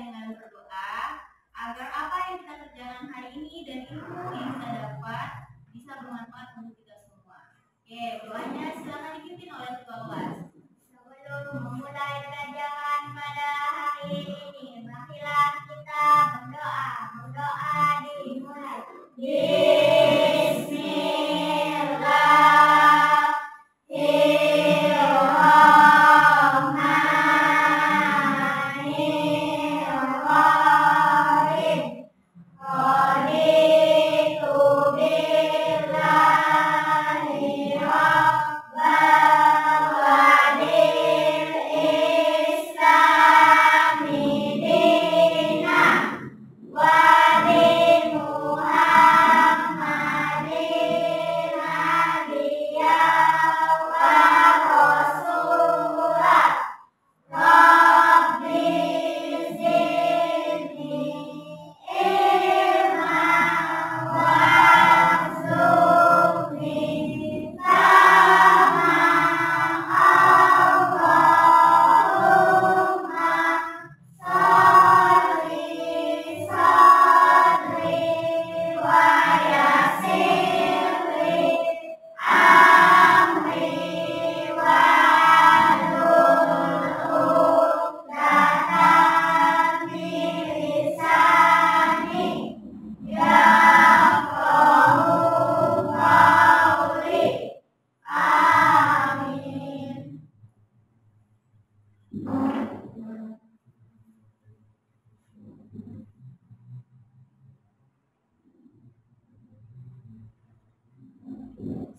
dengan berdoa agar apa yang kita kerjakan hari ini dan ilmu yang kita dapat bisa bermanfaat untuk kita semua. Oke, doanya silakan dipimpin oleh ketua kelas. Sebelum memulai pelajaran pada hari ini, marilah kita berdoa. Berdoa dimulai.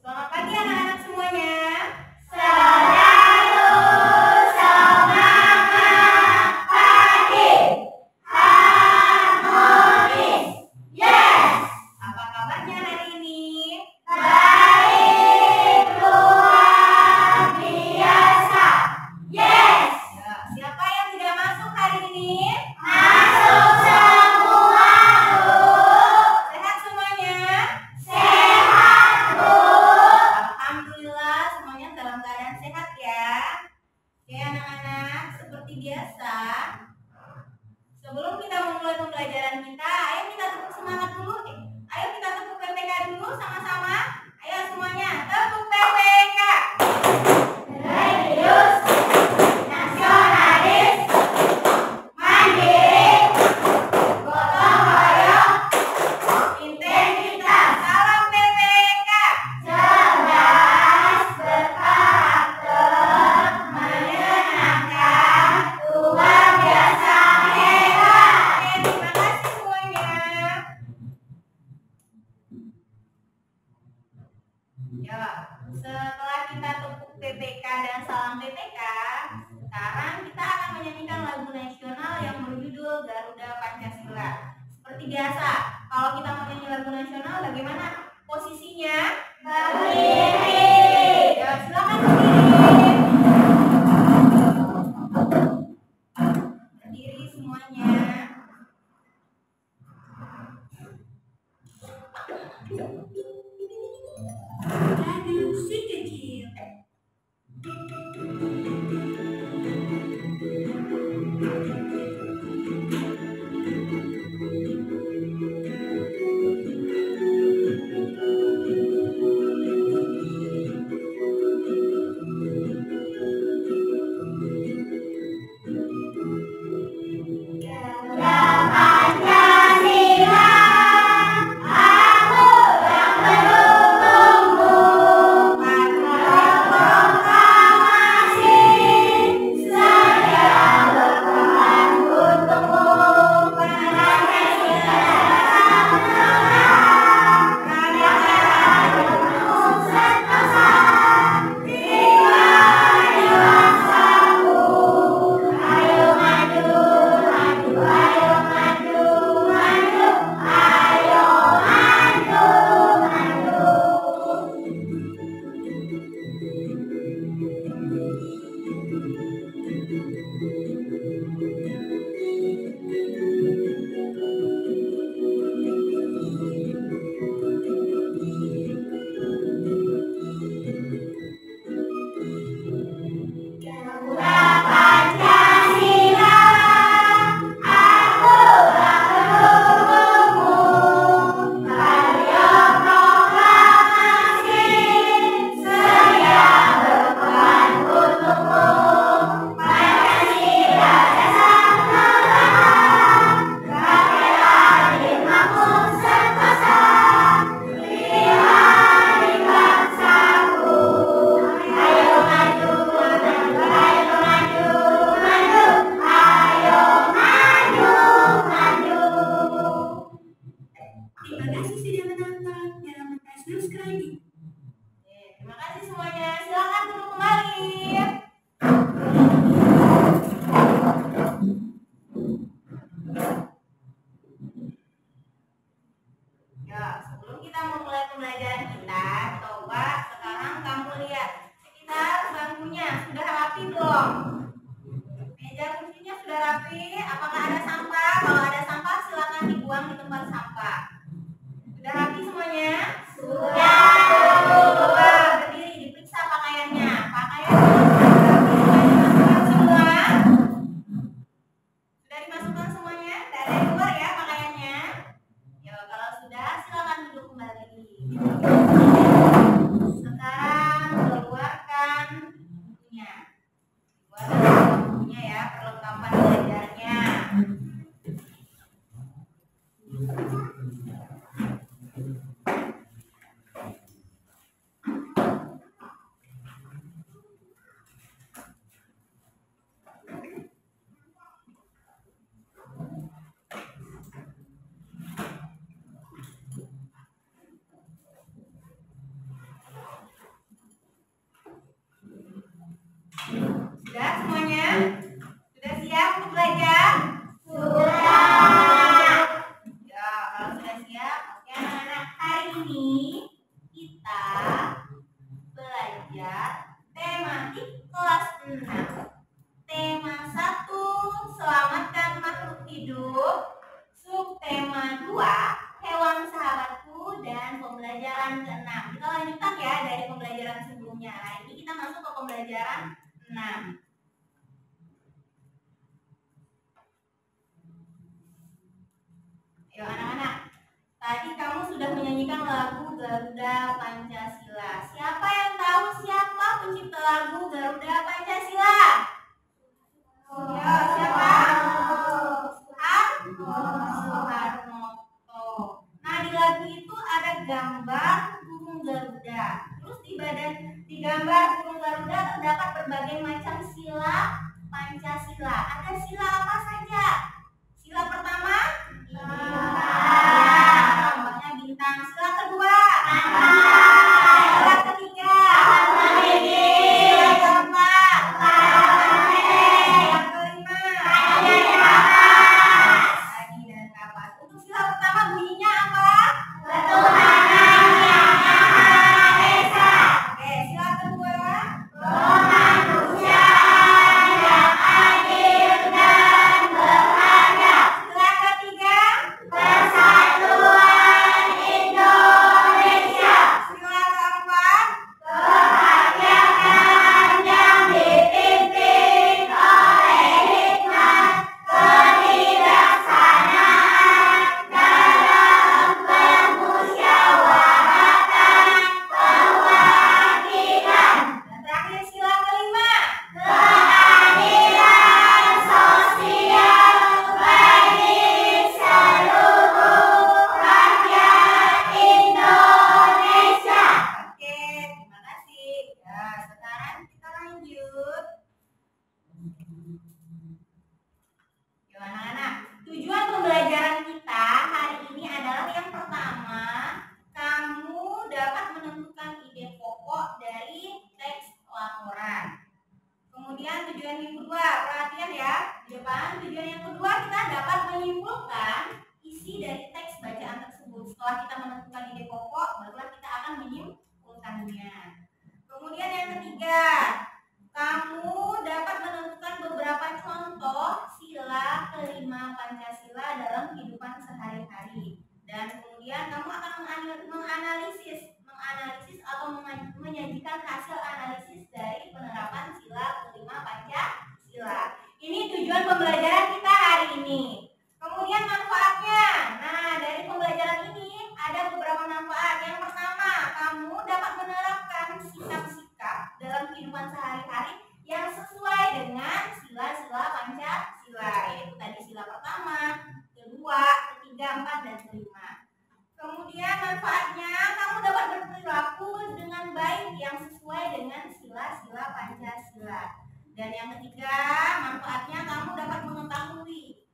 Selamat pagi anak-anak semuanya. Apa kabarnya hari ini? Ya, siapa yang tidak masuk hari ini? Sehat semuanya? Alhamdulillah semuanya dalam keadaan sehat ya. Oke anak-anak, seperti biasa, sebelum kita memulai pembelajaran kita, ayo kita tepuk semangat dulu. Ayo kita tepuk PPK dulu sama-sama. Ayo semuanya, tepuk PPK. Religius, nasionalis, mandiri, gotong royong, Integritas, salam PPK. cerdas, berkarakter, menyenangkan, luar biasa hebat. Oke, terima kasih semuanya. Ya, setelah kita tepuk PPK dan salam PPK, sekarang kita akan menyanyikan lagu nasional yang berjudul Garuda Pancasila. Seperti biasa, kalau kita menyanyi lagu nasional, bagaimana posisinya? Berdiri. Ya, silakan berdiri. Berdiri semuanya. Lagu si kecil. Garuda Pancasila, aku yang adik-adik, apakah ada sampah? Kalau ada sampah silakan dibuang di tempat sampah. Sudah rapi semuanya? Sudah. Coba berdiri diperiksa pakaiannya. Pakaiannya dimasukkan semua. Sudah dimasukkan semuanya? Tidak ada yang keluar ya pakaiannya? Ya, kalau sudah silakan duduk kembali. Sekarang keluarkan bukunya. Keluarkan bukunya ya, perlengkapan belajarnya. Sudah semuanya? Sudah siap untuk belajar? Sudah. Ya, kalau sudah siap, oke anak-anak, hari ini kita belajar tematik kelas 6. Tema 1, selamatkan makhluk hidup. Subtema 2, hewan sahabatku, dan pembelajaran ke-6. Kita lanjutkan ya dari pembelajaran sebelumnya. Nah, ini kita masuk ke pembelajaran 6. Ayo anak-anak, tadi kamu sudah menyanyikan lagu Garuda Pancasila. Siapa yang tahu siapa pencipta lagu Garuda Pancasila? Ya, siapa? Soeharto. Nah, di lagu itu ada gambar burung Garuda. Terus di gambar burung Garuda terdapat berbagai macam sila Pancasila. Ada sila apa saja? Sila pertama? Contohnya bintang. Sila kedua? Sila ketiga? Sila keempat? Yang kelima? Adi dan kapas. Untuk sila pertama bunyinya apa? Ketuhanan yang Maha Esa. Oke, sila kedua? Kemanusiaan yang adil dan beradab. Sila ketiga? Persatuan Indonesia. Sila keempat? Kerakyatan yang dipimpin oleh hikmat, kebijaksanaan dalam permusyawaratan perwakilan. Dan terakhir sila kelima? Keadilan sosial bagi seluruh rakyat Indonesia. Oke, terima kasih. Ya, sekarang kita lanjut. Yuk anak-anak, tujuan pembelajaran kita hari ini adalah yang pertama, kamu dapat menentukan ide pokok dari teks laporan. Kemudian tujuan yang kedua, perhatian ya, di depan. Tujuan yang kedua, kita dapat menyimpulkan isi dari teks bacaan tersebut. Setelah kita menentukan ide pokok, barulah kita akan menyimpulkannya. Kemudian yang ketiga, kamu dapat menentukan beberapa contoh sila kelima Pancasila dalam kehidupan sehari-hari. Dan kemudian kamu akan menganalisis atau menyajikan hasil analisis dari penerapan sila kelima Pancasila. Ini tujuan pembelajaran kita hari ini. Kemudian manfaatnya. Nah, dari pembelajaran ini ada beberapa manfaat. Yang pertama, kamu dapat menerapkan sikap-sikap dalam kehidupan sehari-hari yang sesuai dengan sila-sila Pancasila. Yaitu tadi sila pertama, kedua, ketiga, 4, dan 5. Kemudian manfaatnya, kamu dapat berperilaku dengan baik yang sesuai dengan sila-sila Pancasila. Dan yang ketiga, manfaatnya kamu dapat mengetahui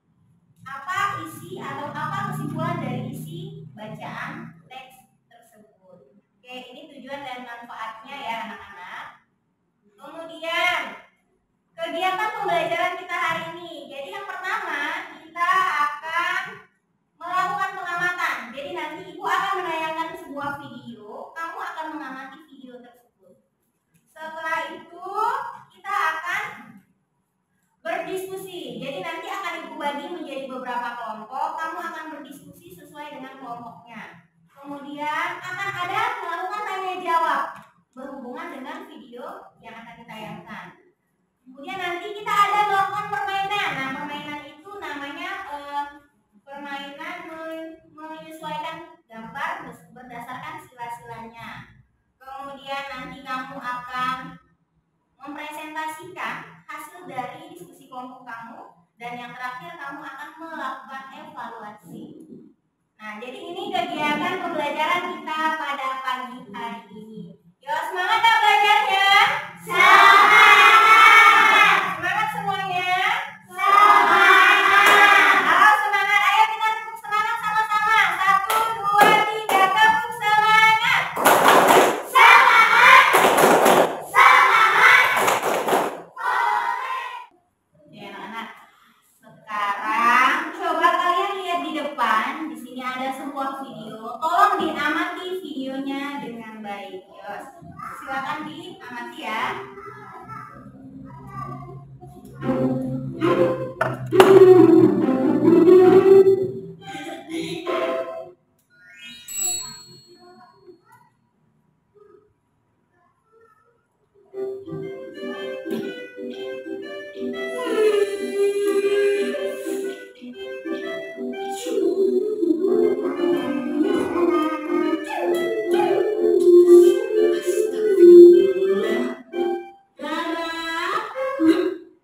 apa isi atau apa kesimpulan dari isi bacaan teks tersebut. Oke, ini tujuan dan manfaatnya ya anak-anak. Kemudian kegiatan pembelajaran kita hari ini. Jadi yang pertama, kita akan melakukan pengamatan. Jadi nanti ibu akan menayangkan sebuah video, kamu akan mengamati video tersebut. Setelah itu kita akan berdiskusi. Jadi nanti akan ibu beberapa kelompok, kamu akan berdiskusi sesuai dengan kelompoknya. Kemudian akan ada melakukan tanya jawab berhubungan dengan video yang akan ditayangkan. Kemudian nanti kita ada melakukan permainan. Nah, permainan itu namanya permainan menyesuaikan gambar berdasarkan sila-silanya. Kemudian nanti kamu akan mempresentasikan hasil dari diskusi kelompok kamu, dan yang terakhir kamu akan melakukan evaluasi. Nah, jadi ini kegiatan pembelajaran kita pada pagi hari ini. Yo, semangat ya belajarnya? Semangat! Semangat semuanya? Semangat! Halo, semangat. Ayo kita tepuk semangat sama-sama. 1, 2, 3, tepuk semangat! Semangat! Semangat! Ya, anak-anak. Sekarang coba kalian lihat di depan. Di sini ada sebuah video. Tolong diamati videonya dengan baik. Yos, silakan diamati ya.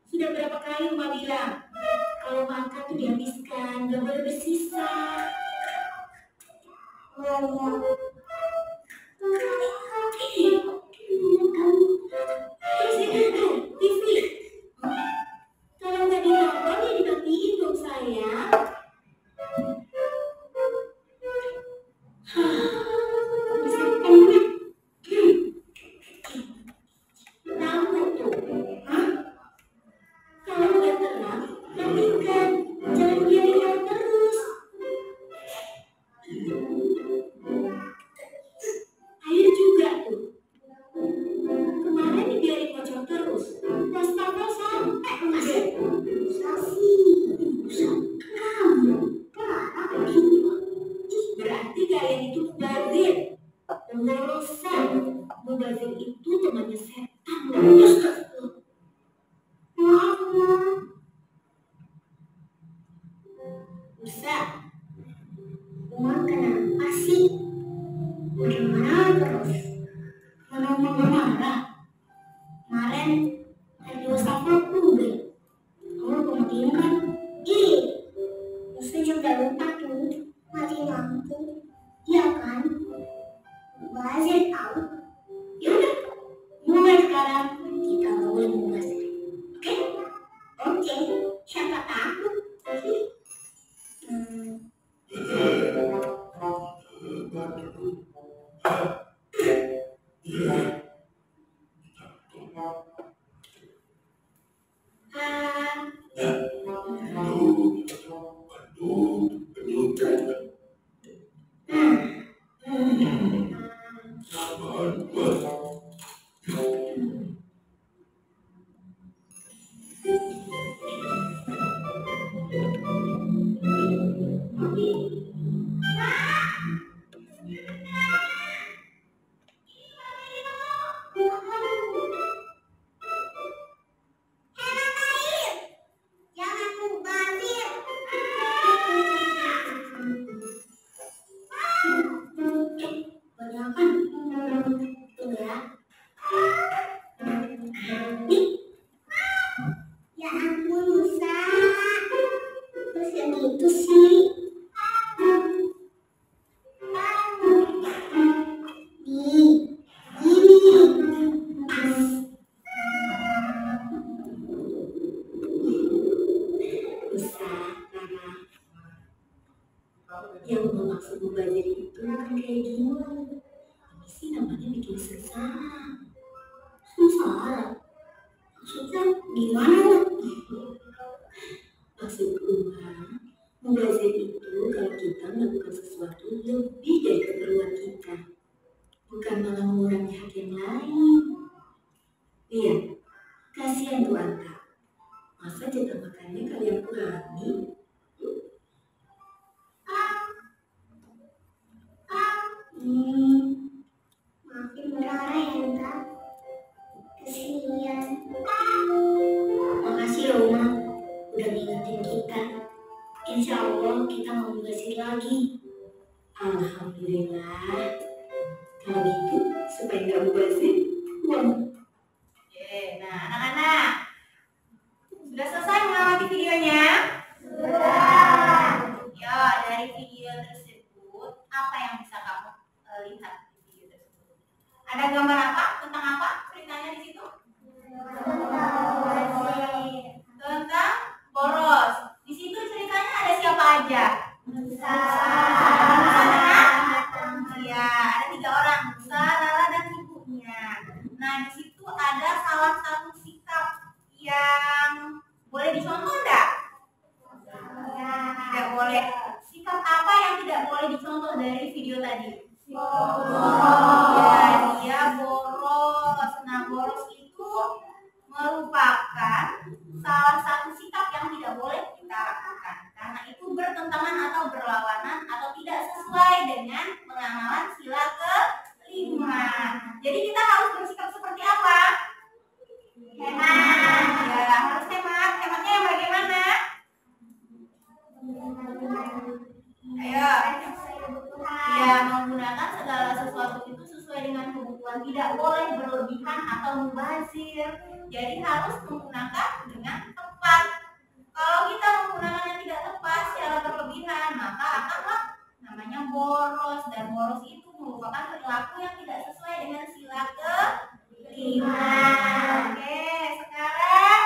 Sudah berapa kali Uma bilang kalau makan tuh dihabiskan, gak boleh bersisa. Terus itu TV. Kalau nggak ditonton ya dimatiin dong sayang. Tahu tuh. Kalau udah terang, matikan. Jangan biarin terus. Air juga tuh. Kemarin dibiarin kocok terus. Wastafel sampai udah. Berarti kalian itu mubazir. Pemborosan. Mubazir itu temannya setan. Musa, Uma kenapa sih marah-marah terus? Marah-marah. Kemarin tadi Mustafa udah. Kamu pematiin kan? Ih, Musa juga lupa tuh mati lampu. Iya kan? Bazir tahu. Yaudah, mulai sekarang kita mulai membazir. Oke? Oke. Siapa takut? Jangan mubazir. Kebanyakan tuh ya. Ya ampun Musa. Terus yang itu sih. Nih, ini. Bisa, yang bermaksud mubazir itu kan kayak gini. Ini sih namanya bikin sengsara. Sengsara? Maksudnya gimana? Maksud mubazir itu kalau kita melakukan sesuatu lebih dari keperluan kita, bukan malah mengurangi hak yang lain. Lihat, kasihan tuh Anta. Masa jatah makannya kalian kurangi? Maafin Rara ya, Nta. Kesian. Makasih ya, Uma. Udah ngingetin kita. Insya Allah kita nggak mubazir lagi. Alhamdulillah. Kalau gitu supaya nggak mubazir uang. Nah, anak-anak sudah selesai mengamati videonya? Sudah. Ya, dari video tersebut apa yang bisa kamu lihat di video tersebut? Ada gambar apa? Tentang apa ceritanya di situ? Tentang boros. Di situ ceritanya ada siapa aja? Musa dengan ya, ada 3 orang, Musa, Rara, dan ibunya. Nah, di situ ada salah satu sikap yang boleh dicontoh enggak? Tidak boleh. Sikap apa yang tidak boleh dicontoh dari video tadi? Ya, dia boros. Nah, boros itu merupakan salah satu sikap yang tidak boleh kita lakukan karena itu bertentangan atau berlawanan atau tidak sesuai dengan pengamalan sila ke-5. Jadi kita harus bersikap seperti apa? Hemat. Ya, harus hemat. Hematnya yang bagaimana? Ayo. Ya, menggunakan segala sesuatu itu sesuai dengan kebutuhan, tidak boleh berlebihan atau mubazir. Jadi harus menggunakan dengan tepat. Kalau kita menggunakannya tidak tepat secara berlebihan, maka akanlah namanya boros, dan boros itu merupakan perilaku yang tidak sesuai dengan sila ke-5. Oke, sekarang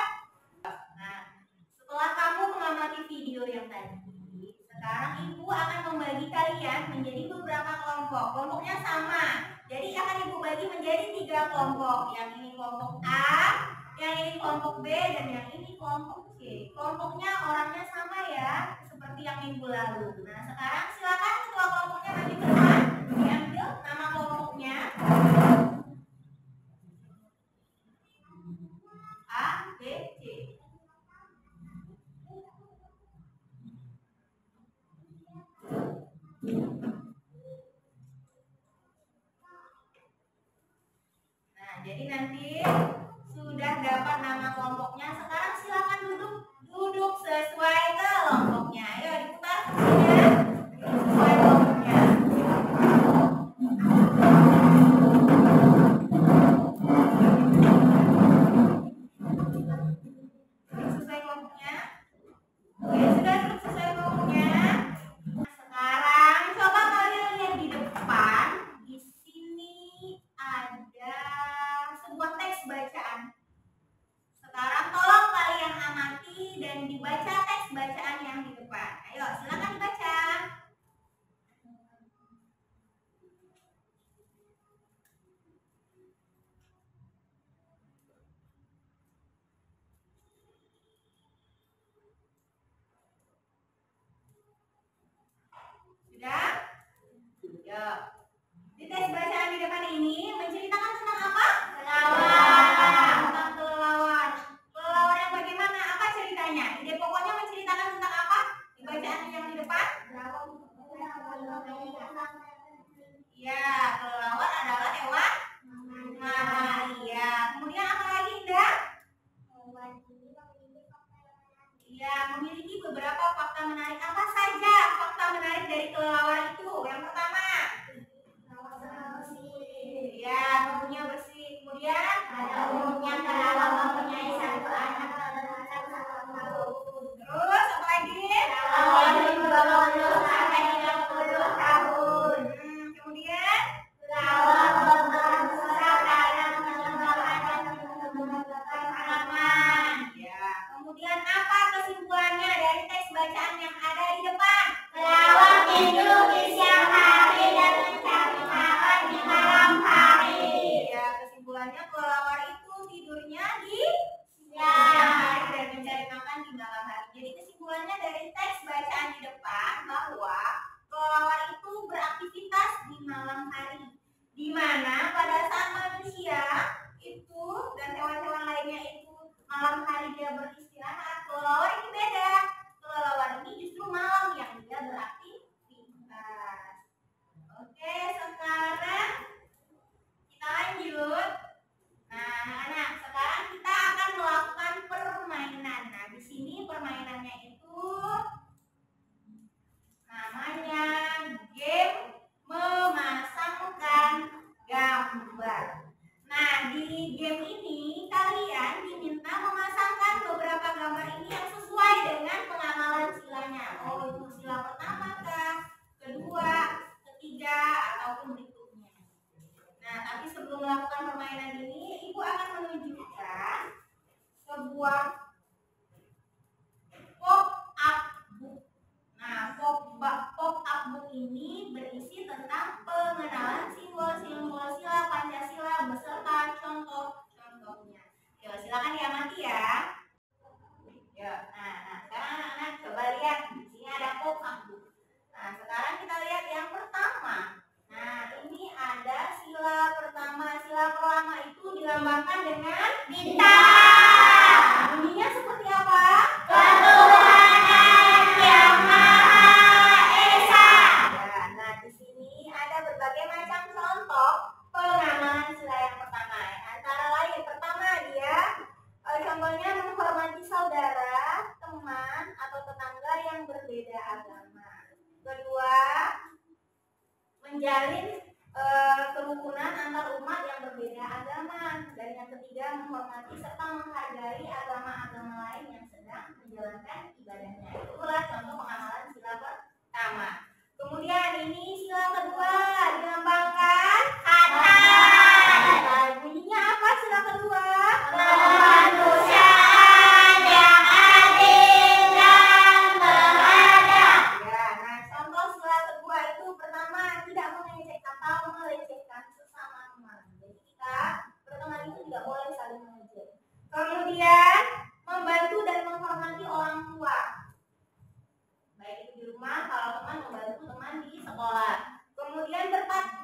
nah, setelah kamu mengamati video yang tadi, sekarang ibu akan membagi kalian menjadi beberapa kelompok. Kelompoknya sama. Jadi akan ibu bagi menjadi 3 kelompok. Yang ini kelompok A, yang ini kelompok B, dan yang ini kelompok C. Kelompoknya orangnya sama ya, seperti yang minggu lalu. Nah, sekarang silakan ketua kelompoknya bagi teman diambil nama kelompoknya. A, B, C. Nah, jadi nanti sudah dapat nama kelompoknya. Sekarang silakan duduk sesuai kelompoknya. Ayo diputar kursinya sesuai kelompoknya. Sesuai kelompoknya. Oke, sudah duduk sesuai kelompoknya. Sekarang coba kalian lihat di depan. Di sini ada sebuah teks bacaan. Sekarang tolong kalian amati dan dibaca teks bacaan yang di depan. Ayo, silakan dibaca. Sudah? Ya. Di teks bacaan di depan ini menceritakan tentang apa? Kelelawar. Tentang kelelawar. Kelelawar yang bagaimana? Apa ceritanya? Ide pokoknya menceritakan tentang apa? Di bacaan yang di depan? Ya, kelelawar adalah hewan mamalia. Kemudian apa lagi, Indah? Ya, memiliki beberapa fakta menarik. Apa saja fakta menarik dari kelelawar itu? Yang pertama, ya, bumbunya bersih. Kemudian ada umumnya kelelawar mempunyai 1 anak. Terus apa lagi? Kelelawar hidup 20 sampai 30 tahun. Kemudian kelelawar berbangsa dalam mengembangkan tanaman. Ya. Kemudian apa kesimpulannya dari teks bacaan yang ada di depan? Kelelawar hidup mau itu sila pertama kah, kedua, ketiga, ataupun berikutnya. Nah, tapi sebelum melakukan permainan ini, Ibu akan menunjukkan sebuah pop-up book. Nah, pop-up book ini berisi tentang pengenalan simbol-simbol sila Pancasila beserta contoh-contohnya. Yuk, silakan diamati ya. Yuk, nah sekarang anak-anak coba lihat di sini ada pop-up book. Nah, sekarang kita lihat yang pertama. Nah, ini ada sila pertama. Sila pertama itu dilambangkan dengan bintang. Bunyinya seperti apa? Ketuhanan Yang Maha Esa. Ya, nah di sini ada berbagai macam contoh pengamalan sila yang pertama. Antara lain, pertama dia contohnya menghormati saudara, teman, atau tetangga yang berbeda agama. Kedua, menjalin kerukunan antar umat yang berbeda agama. Dan yang ketiga, menghormati serta menghargai agama-agama lain yang sedang menjalankan ibadahnya. Itulah contoh pengamalan sila pertama. Kemudian ini sila kedua dilambangkan kata. Nah, bunyinya apa sila kedua? Kemanusiaan yang adil dan beradab. Ya, nah contoh sila kedua itu pertama tidak mengejek atau melecehkan sesama teman. Jadi kita berteman itu tidak boleh saling mengejek. Kemudian membantu dan menghormati orang tua. Baik itu di rumah, kalau teman membantu teman di sekolah. Kemudian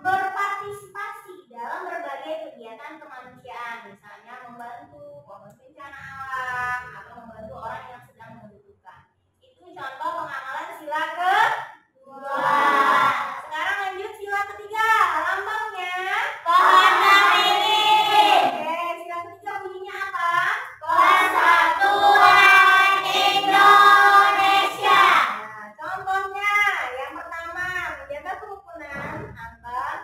berpartisipasi dalam berbagai kegiatan kemanusiaan, misalnya membantu korban bencana alam atau membantu orang yang sedang membutuhkan. Itu contoh pengamalan sila kedua. Sekarang lanjut sila ketiga, lambangnya pohon beringin. Oke, sila ketiga bunyinya apa? Persatuan Indonesia. Nah, contohnya yang pertama menjaga kerukunan antar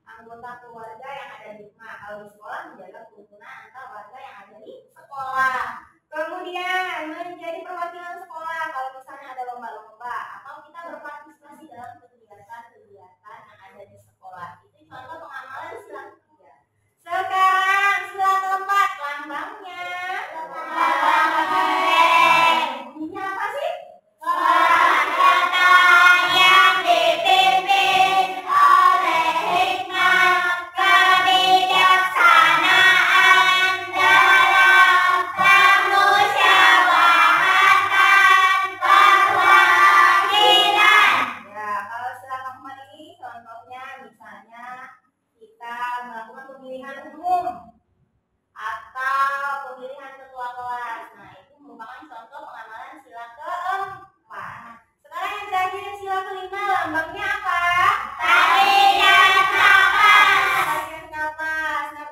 anggota keluarga yang ada di rumah. Kalau di sekolah menjaga kerukunan antar warga yang ada di sekolah. Kemudian menjadi perwakilan sekolah kalau misalnya ada lomba-lomba atau kita berpartisipasi dalam kegiatan-kegiatan yang ada di sekolah. Itu contoh pengamalan sila ketiga. Sekarang sila keempat, lambangnya bunyinya apa sih? Kerakyatan yang dipimpin oleh hikmat, kebijaksanaan dalam permusyawaratan perwakilan. Ya, kalau sila keempat ini contohnya misalnya kita melakukan pemilihan umum atau pemilihan ketua kelas. Nah, itu merupakan contoh pengamalan sila keempat. Sekarang yang terakhir sila kelima, lambangnya apa? Tarian kapas. Tarian kapas. Nah,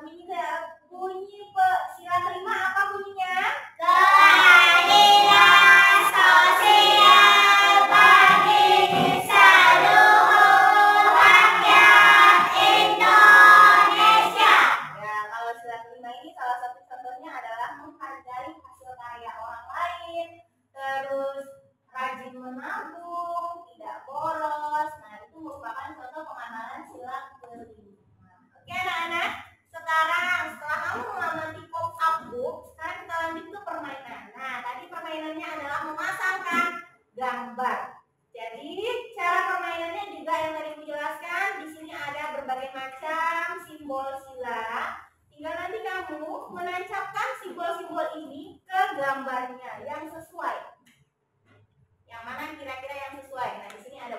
bunyi sila kelima apa bunyinya? Keadilan sosial bagi seluruh rakyat Indonesia. Ya, kalau sila kelima ini salah satu contohnya adalah menghargai hasil karya orang lain, terus rajin menabung, tidak boros. Nah, itu merupakan contoh pengamalan sila kelima. Oke anak-anak, sekarang setelah kamu mengamati pop-up book, sekarang kita lanjut ke permainan. Nah, tadi permainannya adalah memasangkan gambar. Jadi cara permainannya juga yang tadi dijelaskan. Di sini ada berbagai macam simbol sila. Tinggal nanti kamu menancapkan simbol-simbol ini ke gambarnya yang sesuai. Yang mana kira-kira yang sesuai? Nah, di sini ada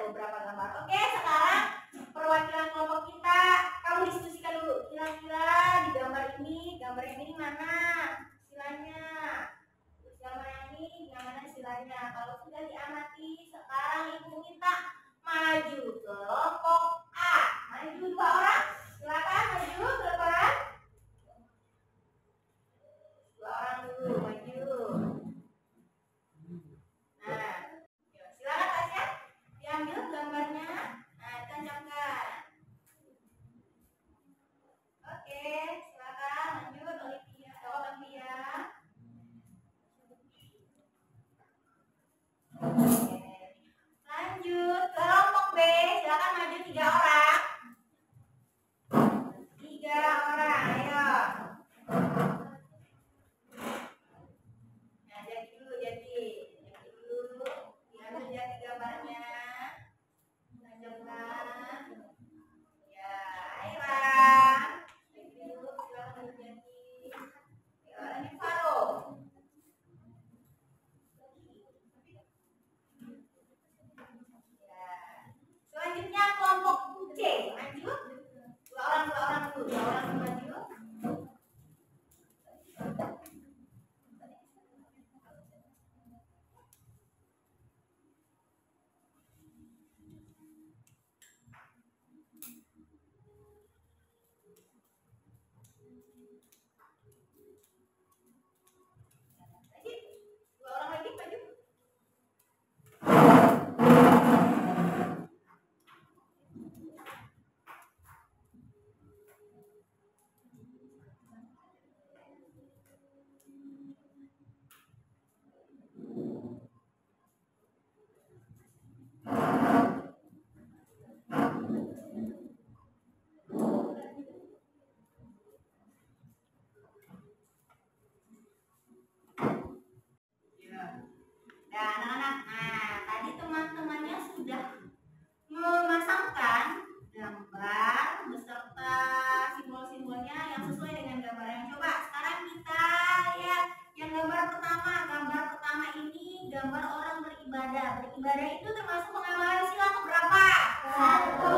itu termasuk pengamalan sila keberapa? Satu.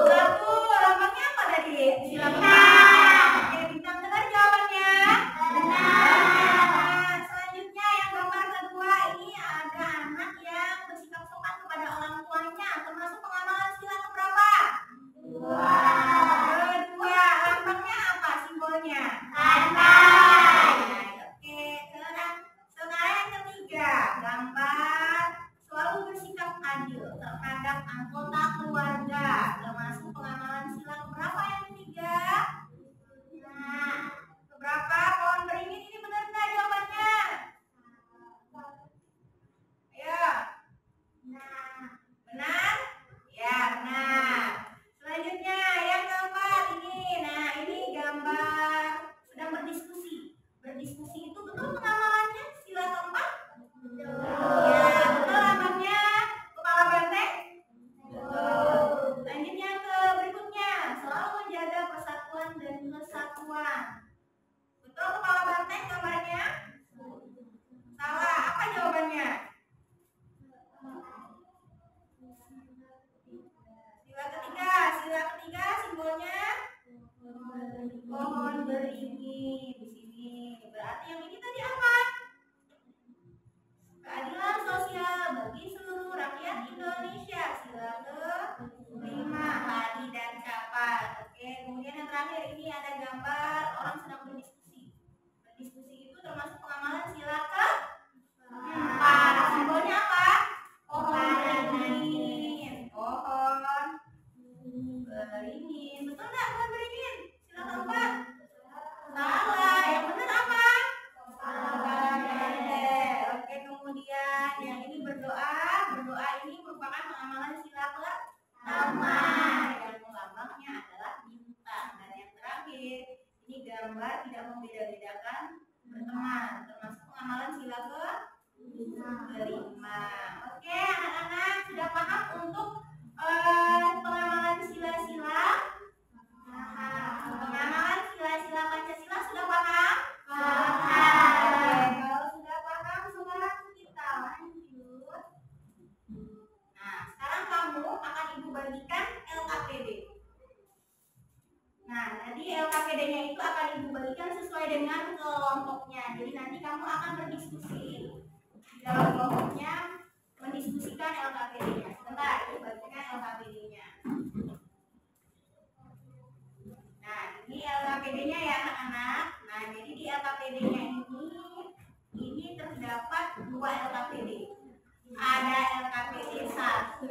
Satu. Lambangnya apa tadi? Sila keempat. Oke, bintang benar jawabannya. Benar. Selanjutnya yang gambar kedua ini ada anak yang bersikap sopan kepada orang tuanya, termasuk pengamalan sila keberapa? Dua. Kedua. Lambangnya apa simbolnya? Pantai. Oke, sekarang yang ketiga, gambar selalu bersikap adil terhadap anggota keluarga, termasuk pengamalan sila keberapa yang ketiga? Nah, keberapa? Pohon beringin ini benar nggak jawabannya? Ayo. Benar? Ya, benar. Selanjutnya yang keempat ini. Nah, ini gambar sedang berdiskusi. Berdiskusi itu betul pengamalannya sila keempat? Ya, betul lambangnya kepala banteng? Lanjut yang ke berikutnya, selalu menjaga persatuan dan kesatuan. Betul kepala banteng gambarnya? Salah, apa jawabannya? Sila ketiga simbolnya pohon beringin di sini. Berarti yang ini tadi apa? Keadilan sosial bagi seluruh rakyat Indonesia. Sila ke-5, padi dan capat. Oke, kemudian yang terakhir ini ada gambar orang sedang berdiskusi. Berdiskusi itu termasuk pengamalan sila ke-4. Simbolnya apa? Pohon beringin. Pohon beringin. Betul nggak pohon beringin? Sila keempat? Salah. Yang benar apa? Oke, kemudian yang ini berdoa. Berdoa ini merupakan pengamalan sila ke-6. Yang lambangnya adalah bintang. Dan yang terakhir, ini gambar tidak membeda-bedakan berteman, termasuk pengamalan sila ke-5. Oke, anak-anak sudah paham untuk pengamalan sila-sila? Pengamalan sila-sila Pancasila sudah paham? Paham. Kalau sudah paham, sekarang kita lanjut. Nah, sekarang kamu akan ibu bagikan LKPD. Nah, tadi LKPD-nya itu akan ibu bagikan sesuai dengan kelompoknya. Jadi nanti kamu akan berdiskusi di dalam kelompoknya, mendiskusikan LKPD-nya. Sebentar, ibu bagikan LKPD-nya. Nah, ini LKPD-nya ya anak-anak. Nah, jadi di LKPD-nya ini terdapat 2 LKPD. Ada LKPD 1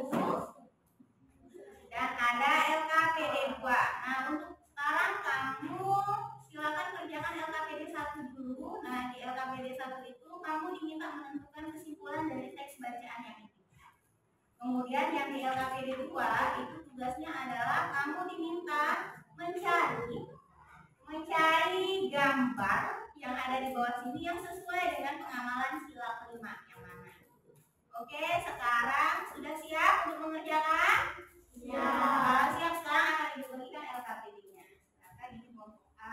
dan ada LKPD 2. Nah, untuk sekarang kamu silakan kerjakan LKPD 1 dulu. Nah, di LKPD 1 itu kamu diminta menentukan kesimpulan dari teks bacaan yang ini. Kemudian yang di LKPD 2 itu tugasnya adalah kamu diminta mencari gambar yang ada di bawah sini yang sesuai dengan pengamalan sila ke-5 yang mana. Oke, sekarang sudah siap untuk mengerjakan? Siap. Siap, sekarang akan ibu berikan LKPD-nya. Silakan ini kelompok A,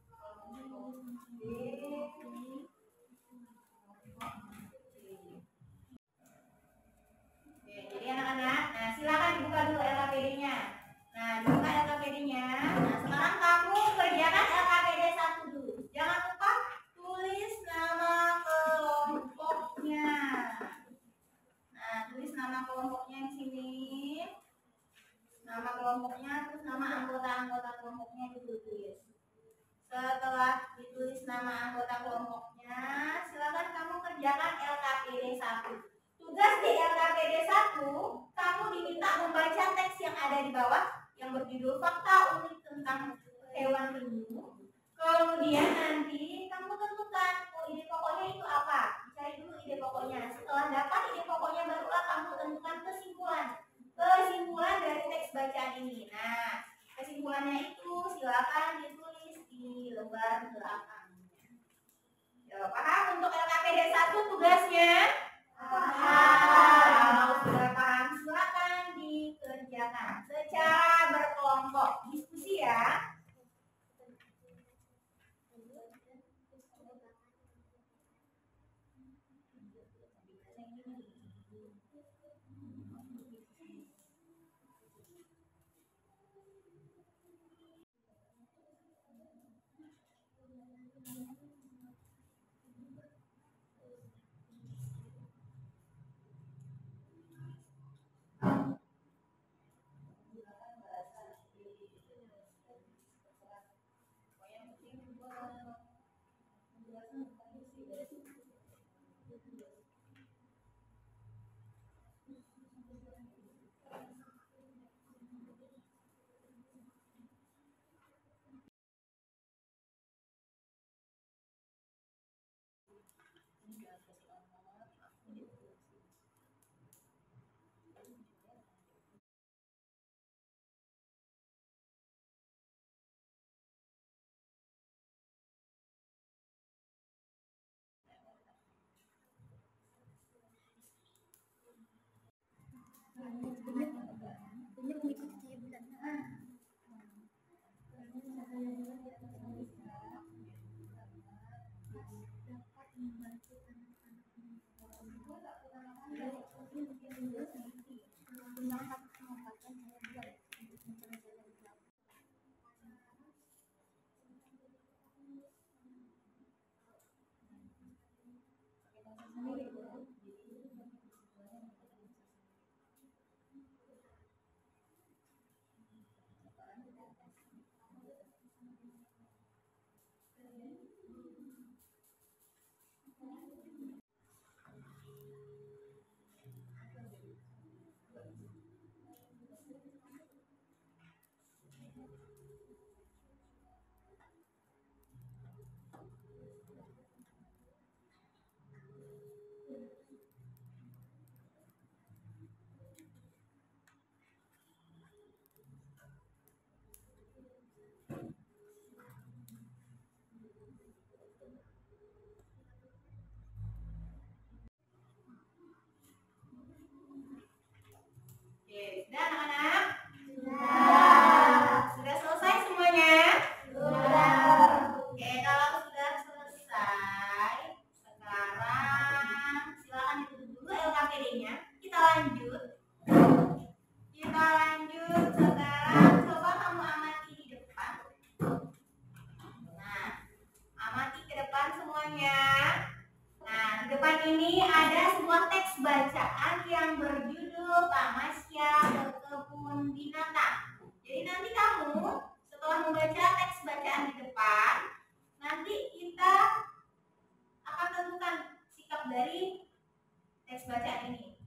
kelompok B, Oke, jadi anak-anak, nah silakan dibuka dulu LKPD-nya. Nah, dibuka LKPD-nya. Nah, sekarang kamu kerjakan LKPD 1 dulu. Jangan lupa tulis nama kelompoknya. Nah, tulis nama kelompoknya di sini. Nama kelompoknya, terus nama anggota-anggota kelompoknya ditulis. Setelah ditulis nama anggota kelompoknya, silakan kamu kerjakan LKPD 1. Tugas di LKPD 1, kamu diminta membaca teks yang ada di bawah yang berjudul fakta unik tentang hewan penyu. Kemudian nanti kamu tentukan ide pokoknya itu apa. Cari dulu ide pokoknya. Setelah dapat ide pokoknya, barulah kamu tentukan kesimpulan dari teks bacaan ini. Nah, kesimpulannya itu silakan ditulis di lembar belakangnya. Ya, paham untuk LKPD 1 tugasnya? Kalau sudah paham, silakan dikerjakan secara berkelompok. Diskusi ya. Oke, sudah anak-anak? Sudah selesai semuanya? Oke, kalau sudah selesai, sekarang silakan ditutup dulu LKPD-nya. Kita lanjut. Sekarang coba kamu amati di depan. Nah, amati ke depan semuanya. Nah, di depan ini ada sebuah teks bacaan yang berjudul Tamasya ke Kebun Binatang. Jadi nanti kamu setelah membaca teks bacaan di depan, nanti kita akan tentukan sikap dari teks bacaan ini,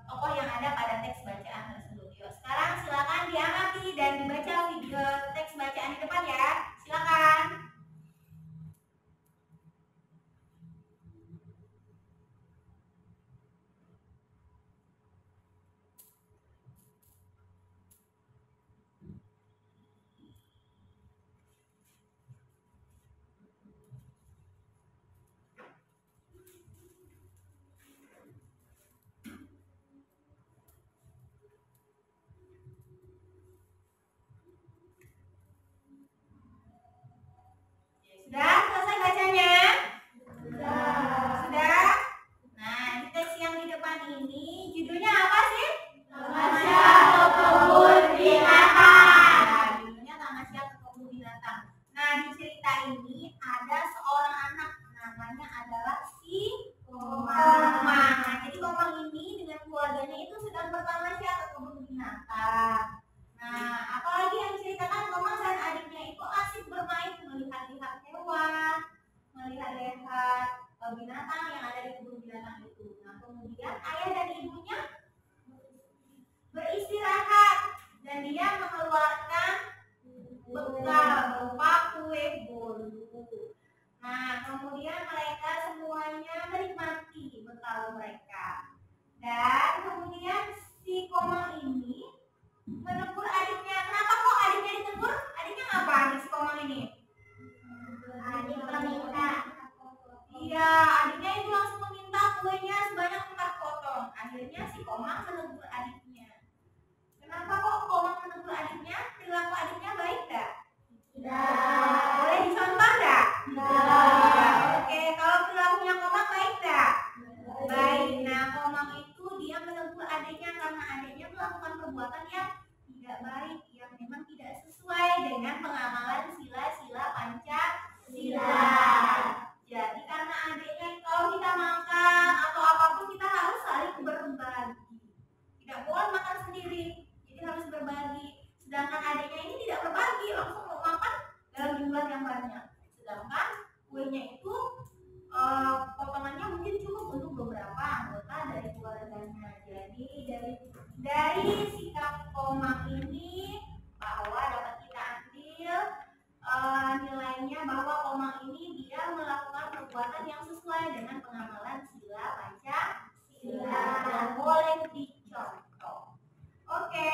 tokoh yang ada pada teks bacaan tersebut. Yuk, sekarang silakan diamati dan dibaca video teks bacaan di depan ya. Silakan. Sudah selesai bacanya? Sudah? Nah, di teks yang di depan ini judulnya apa sih? Tamasya ke Kebun Binatang. Nah, judulnya Tamasya ke Kebun Binatang. Nah, di cerita ini ada seorang anak, namanya adalah si Komang. Nah, jadi Komang ini dengan keluarganya itu sedang bertamasya ke kebun binatang. Nah, apalagi yang diceritakan Komang dan adiknya itu asik bermain, melihat-lihat hewan, melihat-lihat binatang yang ada di kebun binatang itu. Nah, kemudian ayah dan ibunya beristirahat dan dia mengeluarkan bekal berupa kue bolu. Nah, kemudian mereka semuanya menikmati bekal mereka. Dan kemudian si Komang ini menegur adiknya. Kenapa kok adiknya ditegur? Adiknya ngapa si Komang ini? Adik meminta. Iya, adiknya itu langsung meminta kuenya sebanyak 4 potong. Akhirnya si Komang menegur adiknya. Kenapa kok Komang menegur adiknya? Perilaku adiknya baik gak? Tidak. Boleh dicontoh gak? Tidak. Oke, kalau perilakunya Komang baik gak? Baik. Nah, Komang itu dia menegur adiknya karena adiknya melakukan perbuatan yang tidak baik, yang memang tidak sesuai dengan pengamalan sila-sila Pancasila. Jadi karena adiknya, kalau kita makan atau apapun kita harus saling berbagi. Tidak boleh makan sendiri, jadi harus berbagi. Sedangkan adiknya ini tidak berbagi, langsung mau makan dalam jumlah yang banyak. Sedangkan kuenya itu potongannya mungkin cukup untuk beberapa anggota dari keluarganya. Jadi dari sikap Komang ini bahwa dapat kita ambil nilainya bahwa Komang ini dia melakukan perbuatan yang sesuai dengan pengamalan sila Pancasila dan boleh dicontoh. Oke,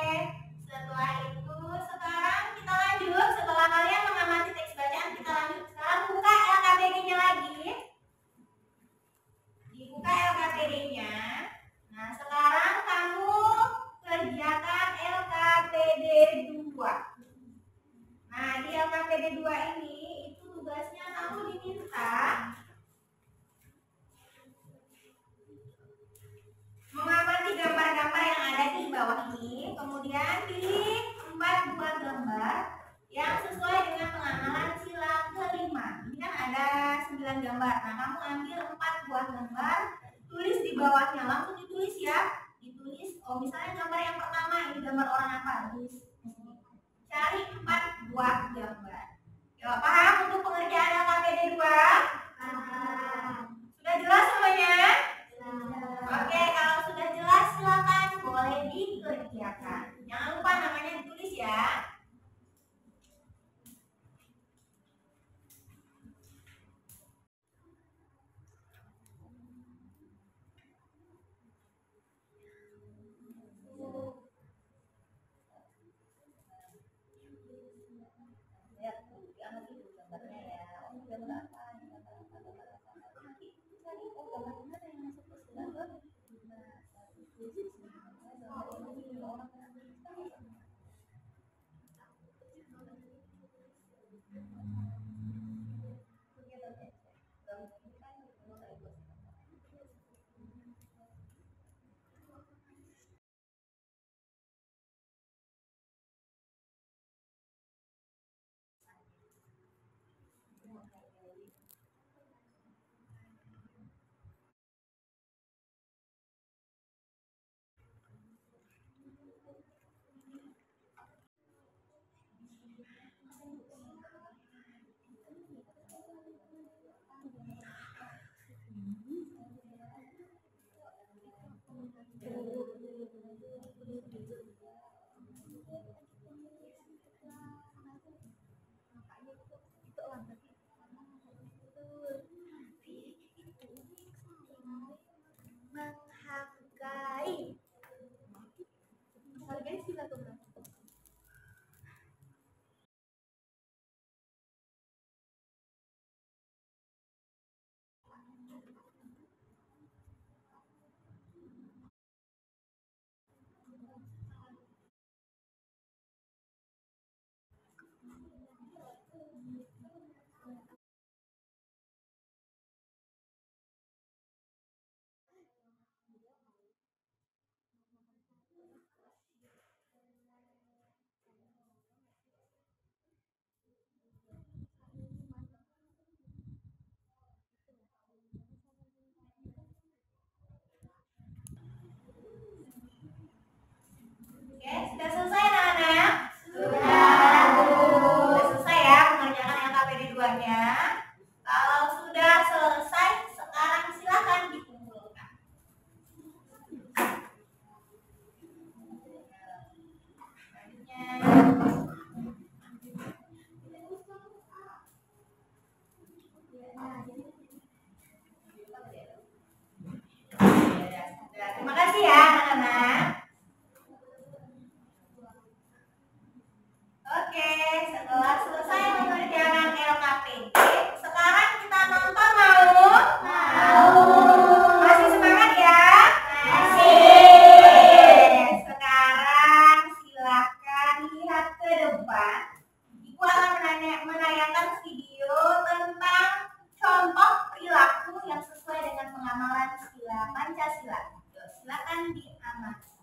setelah itu sekarang kita lanjut. Setelah kalian mengamati teks bacaan, kita lanjut. Sekarang buka LKPD-nya lagi. Dibuka LKPD-nya. Nah, sekarang kamu kamu ambil 4 buah gambar, tulis di bawahnya, langsung ditulis ya. Ditulis, oh misalnya gambar yang pertama ini gambar orang apa? Tulis. Cari 4 buah gambar. Ya, paham untuk pengerjaan LKPD 2? Sudah jelas semuanya? Oke, kalau sudah jelas silakan boleh dikerjakan. Jangan lupa namanya ditulis ya. Menghargai silaturahmi. Oke, sudah selesai anak-anak? Sudah selesai ya mengerjakan LKPD 2-nya. Kalau sudah selesai, sekarang silakan dikumpulkan. Terima kasih ya anak-anak. Oke, setelah selesai mengerjakan LKPD, sekarang kita nonton mau? Masih semangat ya? Masih. Sekarang silakan lihat ke depan. Ibu akan menayangkan video tentang contoh perilaku yang sesuai dengan pengamalan sila Pancasila. Silakan diamati.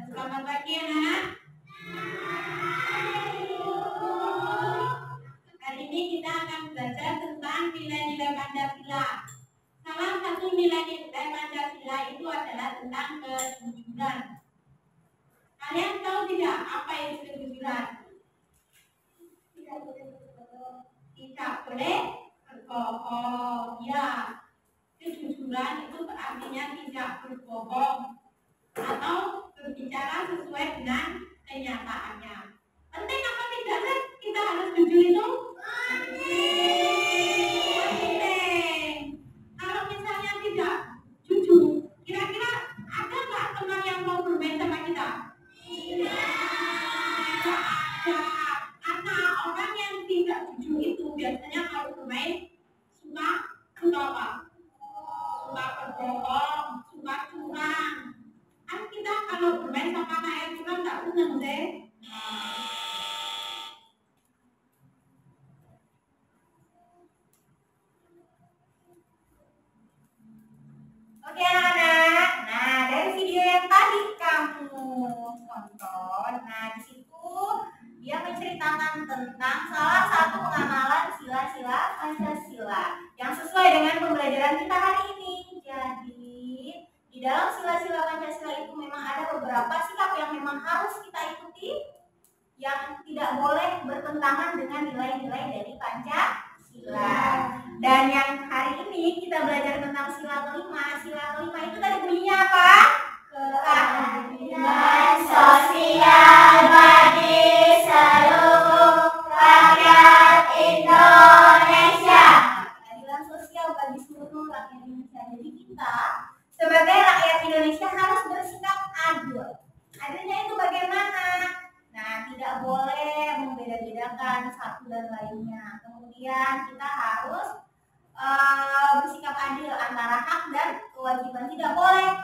Selamat pagi anak. Hari ini kita akan belajar tentang nilai-nilai Pancasila. Salah satu nilai-nilai Pancasila itu adalah tentang kejujuran. Kalian tahu tidak apa itu kejujuran? Tidak boleh berbohong. Ya, kejujuran itu artinya tidak berbohong atau berbicara sesuai dengan kenyataannya. Penting apa tidak sih kita harus jujur itu? Penting. Kalau misalnya tidak jujur, kira-kira ada nggak teman yang mau bermain sama kita? Tidak ada. Karena orang yang tidak jujur itu biasanya kalau bermain suka apa? Suka berbohong, suka curang. Kan kita kalau bermain sama anak yang curang nggak seneng deh. Oke anak-anak, nah dari video yang tadi kamu tonton, nah di situ dia menceritakan tentang salah satu pengamalan sila-sila Pancasila yang sesuai dengan pembelajaran kita hari ini. Jadi di dalam sila-sila Pancasila itu memang ada beberapa sikap yang memang harus kita ikuti, yang tidak boleh bertentangan dengan nilai-nilai dari Pancasila. Dan yang hari ini kita belajar tentang sila kelima. Sila kelima itu tadi bunyinya apa? Keadilan sosial bagi seluruh rakyat Indonesia. Keadilan sosial bagi seluruh rakyat Indonesia. Jadi kita sebagai rakyat Indonesia harus bersikap adil. Adilnya itu bagaimana? Nah, tidak boleh membeda-bedakan satu dan lainnya. Kemudian kita harus bersikap adil antara hak dan kewajiban. Tidak boleh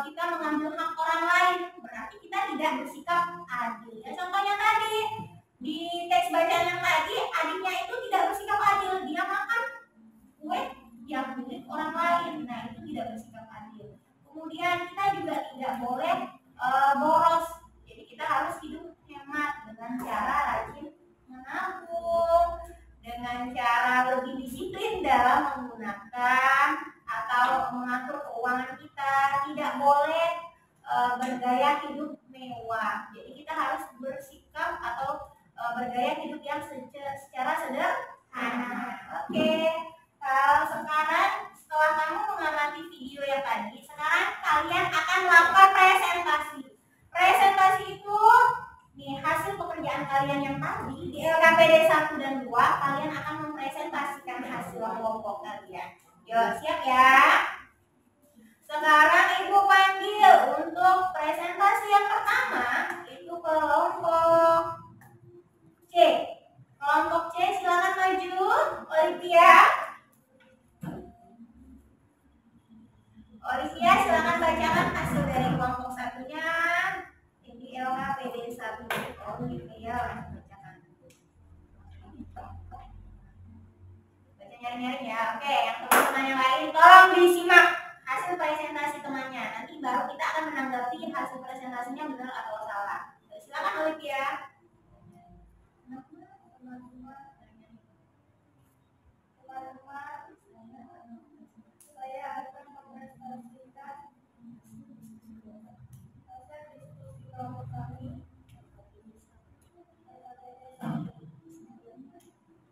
kita mengambil hak orang lain, berarti kita tidak bersikap adil. Ya, contohnya tadi di teks bacaan yang tadi, adiknya itu tidak bersikap adil, dia makan kue yang milik orang lain. Nah, itu tidak bersikap adil. Kemudian kita juga tidak boleh boros. Jadi kita harus hidup hemat dengan cara rajin menabung, dengan cara lebih disiplin dalam menggunakan atau mengatur keuangan kita. Tidak boleh bergaya hidup mewah. Jadi kita harus bersikap atau bergaya hidup yang secara sederhana. Oke. Sekarang setelah kamu mengamati video yang tadi, sekarang kalian akan melakukan presentasi. Presentasi itu nih hasil pekerjaan kalian yang tadi di LKPD 1 dan 2, kalian akan mempresentasikan hasil kelompok kalian. Yuk, siap ya? Sekarang Ibu panggil untuk presentasi yang pertama, itu kelompok C. Kelompok C silakan maju, Olivia. Olivia silakan bacakan hasil dari kelompok satunya. Ini LKPD 1. Olivia langsung bacakan. Baca nyari-nyari ya. Oke, yang teman-teman yang lain tolong disimak hasil presentasi temannya. Nanti baru kita akan menanggapi hasil presentasinya benar atau salah. Silakan Olivia. Saya akan mempresentasikan hasil diskusi kelompok kami.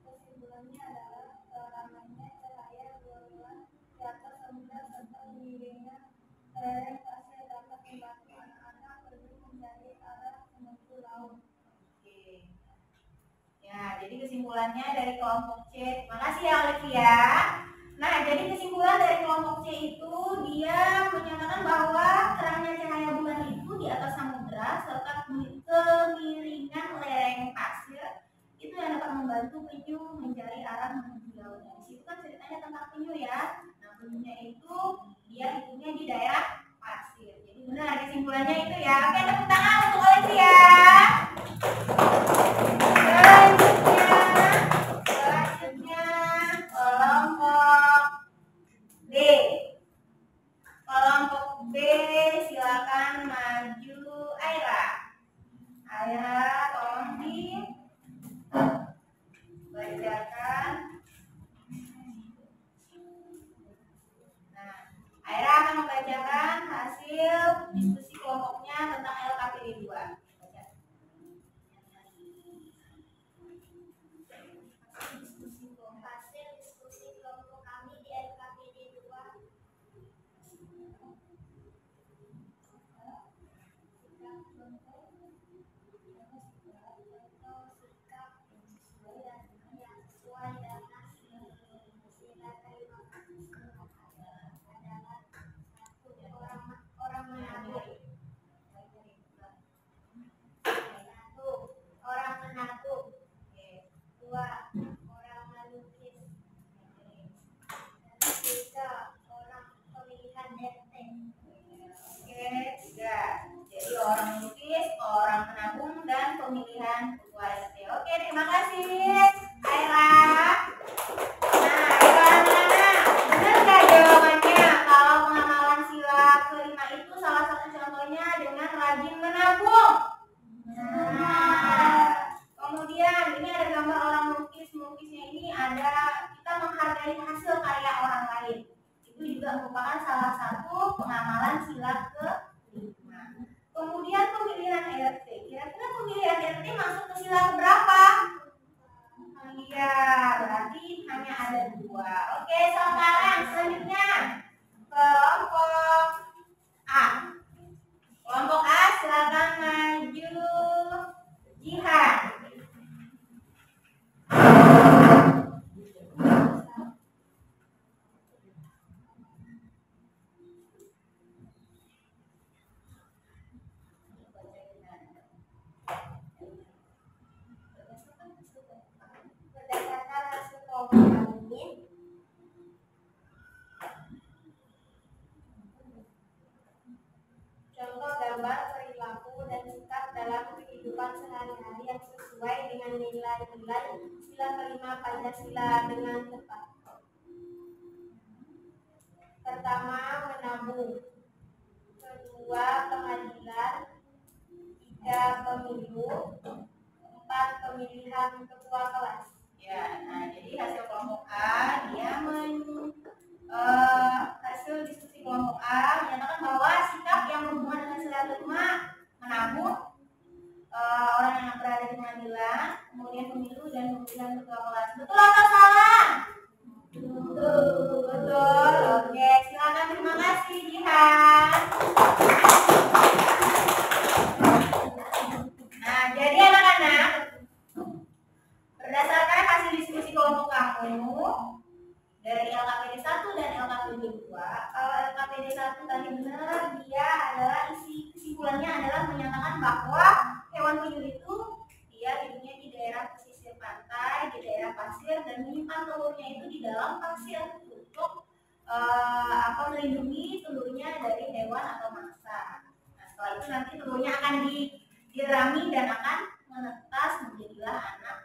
Kesimpulannya adalah keramaian cahaya bulan di atas samudra serta miringnya lereng pasir dapat membantu anak-anak pergi mencari arah menuju laut. Oke. Ya, jadi kesimpulannya dari kelompok C. Makasih ya Olivia. Nah, jadi kesimpulan dari kelompok C itu dia menyatakan bahwa terangnya cahaya bulan itu di atas samudra serta kemiringan lereng pasir itu yang dapat membantu penyu mencari arah menuju laut. Di situ kan ceritanya tentang penyu ya. Nah, penyunya itu dia hidupnya di daerah pasir. Jadi benar kesimpulannya itu ya. Oke, tepuk tangan untuk Olivia. Selanjutnya kelompok B. Kelompok B silakan maju Aira. Aira tolong dibacakan. Nah, Aira akan membacakan hasil diskusi kelompoknya tentang LKPD 2. terima kasih Aira. Nah, ayo anak-anak, benar nggak jawabannya? Kalau pengamalan sila kelima itu salah satu contohnya dengan rajin menabung. Nah, kemudian ini ada gambar orang melukis. Melukisnya ini ada kita menghargai hasil karya orang lain. Itu juga merupakan salah satu pengamalan sila kelima. Kemudian pemilihan RT. Kira-kira pemilihan RT masuk ke sila keberapa? Iya, berarti hanya ada 2. Oke, sekarang selanjutnya kelompok A. Kelompok A silakan maju. Jihan. Berdasarkan hasil kelompok ini, contoh gambar perilaku dan sikap dalam kehidupan sehari-hari yang sesuai dengan nilai-nilai sila kelima Pancasila dengan tepat. Pertama, menabung. Kedua, pengadilan. 3, pemilu. 4, pemilihan ketua kelas. Ya, nah jadi hasil kelompok A dia hasil diskusi kelompok A menyatakan bahwa sikap yang berhubungan dengan sila kelima menabung, orang yang berada di pengadilan, kemudian pemilu dan pemilihan ketua kelas. Betul atau salah? Betul. Oke, silakan, terima kasih Jihan. Nah, jadi anak-anak, berdasarkan hasil diskusi kelompok kamu dari LKPD 1 dan LKPD 2, kalau LKPD 1 tadi benar, dia adalah kesimpulannya adalah menyatakan bahwa hewan puyuh itu dia hidupnya di daerah pesisir pantai, di daerah pasir, dan menyimpan telurnya itu di dalam pasir untuk melindungi telurnya dari hewan atau mangsa. Nah, setelah itu nanti telurnya akan dirami dan akan menetas menjadilah anak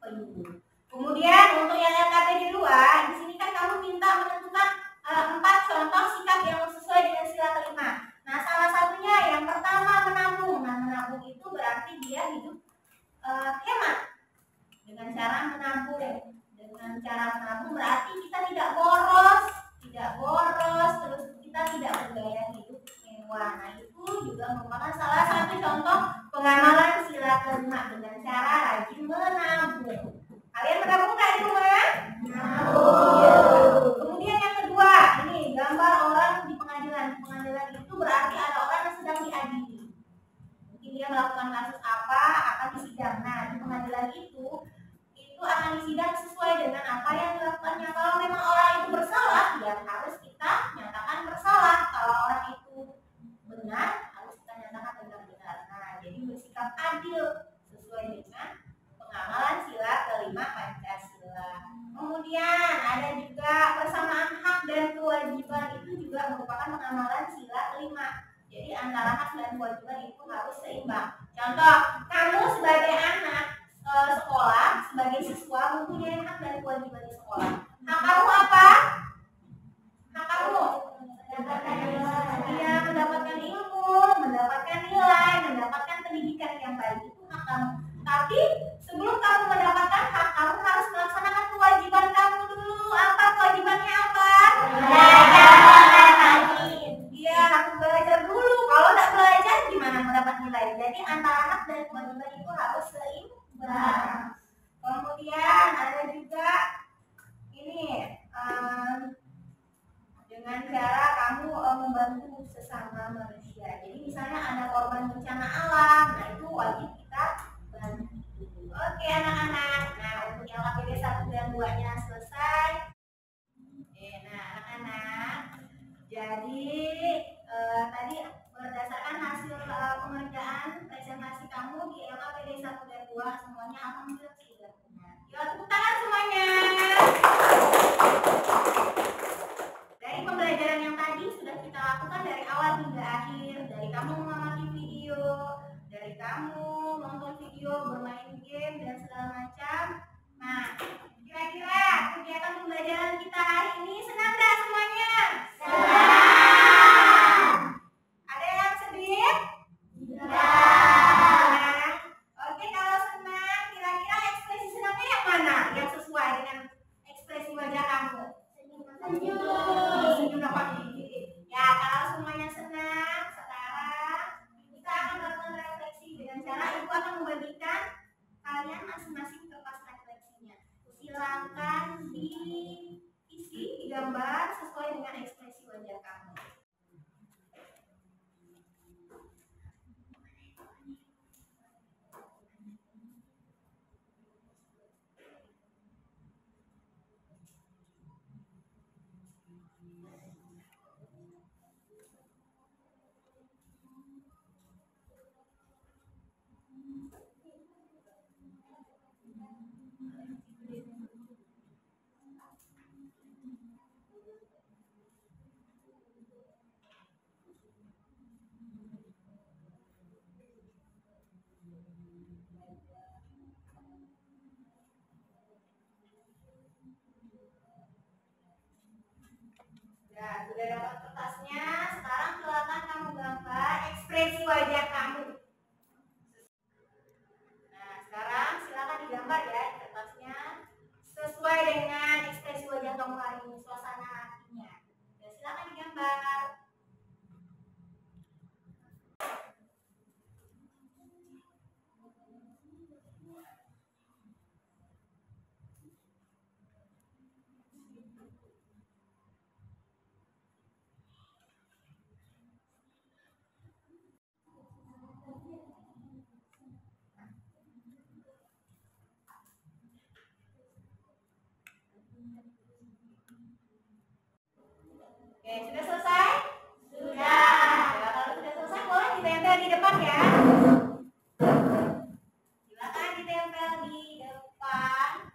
puyuh. Kemudian untuk yang LKPD 2, di sini kan kamu minta menentukan 4 contoh sikap yang sesuai dengan sila kelima. Nah, salah satunya yang pertama menabung. Nah, menabung itu berarti dia hidup hemat dengan cara menabung. Dengan cara menabung berarti kita tidak boros, terus kita tidak bergaya hidup mewah. Nah, itu juga merupakan salah satu contoh pengamalan sila kelima dengan cara rajin menabung. Kalian menabung nggak di rumah? Menabung. Kemudian yang kedua, ini gambar orang di pengadilan. Di pengadilan itu berarti ada orang yang sedang diadili. Mungkin dia melakukan kasus apa, akan disidang. Nah, di pengadilan itu akan disidang sesuai dengan apa yang dilakukannya. Kalau memang orang itu bersalah, ya harus kita nyatakan bersalah. Kalau orang itu benar, harus kita nyatakan benar-benar. Nah, jadi bersikap adil sesuai dengan pengamalan sila kelima Pancasila. Kemudian ada juga persamaan hak dan kewajiban, itu juga merupakan pengamalan sila kelima. Jadi antara hak dan kewajiban itu harus seimbang. Contoh, kamu sebagai anak sekolah, sebagai siswa mempunyai hak dan kewajiban di sekolah. Hak kamu apa? Hak kamu mendapatkan ilmu, mendapatkan nilai, mendapatkan pendidikan yang baik, itu hak kamu. Tapi sebelum kamu mendapatkan hak, kamu harus melaksanakan kewajiban kamu dulu. Apa kewajibannya apa? Iya, harus belajar dulu. Kalau tidak belajar gimana mendapat nilai? Jadi antara hak dan kewajiban itu harus seimbang. Kemudian ada juga ini dengan cara kamu membantu sesama manusia. Jadi misalnya ada korban bencana alam, nah itu wajib kita bantu. Oke anak-anak, nah untuk yang LKPD 1 dan 2-nya selesai. Oke, nah anak-anak, jadi tadi berdasarkan hasil pengerjaan presentasi kamu di LKPD 1 dan 2 semuanya alhamdulillah sudah benar. Yuk tepuk tangan semuanya. Dari pembelajaran yang tadi sudah kita lakukan dari awal hingga akhir, dari kamu mengamati video, dari kamu nonton video, bermain game dan segala diisi, digambar sesuai dengan ekspresi wajah kamu. Nah, sudah dapat kertasnya. Sekarang silakan kamu gambar ekspresi wajah kamu. Nah, sekarang silakan digambar ya kertasnya sesuai dengan ekspresi wajah kamu hari ini, suasana hatinya. Dan silakan digambar. Oke, sudah selesai? Sudah. Ya, kalau sudah selesai boleh ditempel di depan ya. Silakan ditempel di depan.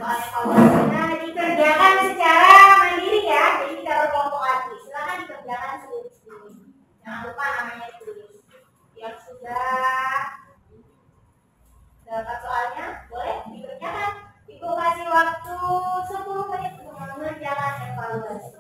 soal evaluasinya dikerjakan secara mandiri ya, jadi tidak berkelompok lagi. Silakan dikerjakan sendiri-sendiri. Jangan lupa namanya ditulis. Yang sudah dapat soalnya boleh dikerjakan. Ibu kasih waktu 10 menit untuk mengerjakan evaluasi.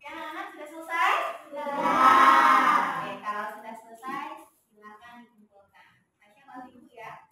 Anak-anak sudah selesai? Sudah. Oke, kalau sudah selesai, silakan dikumpulkan. Tasya bantu ibu ya.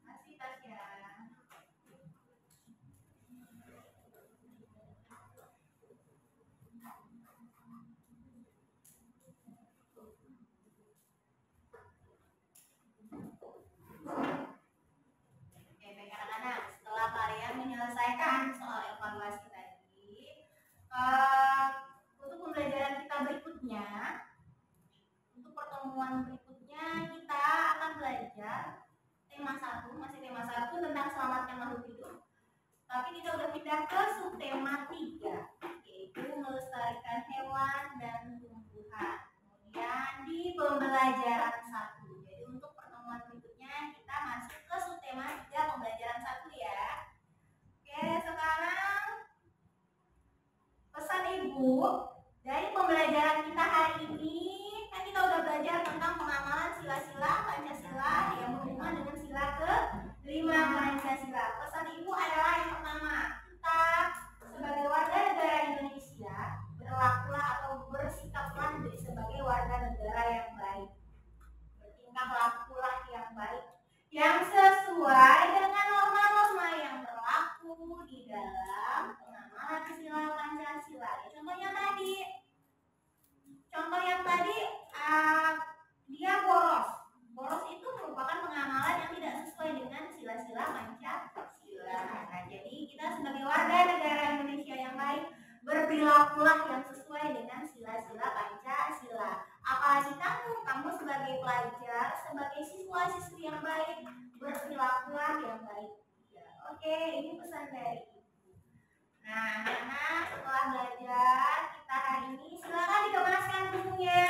Masih Tasya. Oke, baik anak-anak. Setelah kalian menyelesaikan soal evaluasi tadi, untuk pembelajaran kita berikutnya, untuk pertemuan berikutnya kita akan belajar tema 1, masih tema 1 tentang selamatkan makhluk hidup. Tapi kita udah pindah ke subtema 3, yaitu melestarikan hewan dan tumbuhan. Kemudian di pembelajaran 1. Jadi untuk pertemuan berikutnya kita masuk ke subtema 3 pembelajaran 1 ya. Oke, sekarang pesan ibu dari pembelajaran kita hari ini, kan kita udah belajar tentang pengamalan sila-sila Pancasila yang berhubungan dengan sila ke-5 Pancasila. Pesan ibu adalah yang pertama, kita sebagai warga negara Indonesia berlakulah atau bersikaplah sebagai warga negara yang baik. Bertingkah lakulah yang baik, yang sesuai dengan norma-norma yang berlaku di dalam pengamalan sila Pancasila. Contoh yang tadi dia boros. Boros itu merupakan pengamalan yang tidak sesuai dengan sila-sila Pancasila. Nah, jadi kita sebagai warga negara Indonesia yang baik berperilakulah yang sesuai dengan sila-sila Pancasila. Apalagi kamu sebagai pelajar, sebagai siswa-siswi yang baik, berperilakulah yang baik. Ya, oke, ini pesan dari ibu. Nah, anak-anak setelah belajar kita hari ini, silakan dikemaskan bukunya.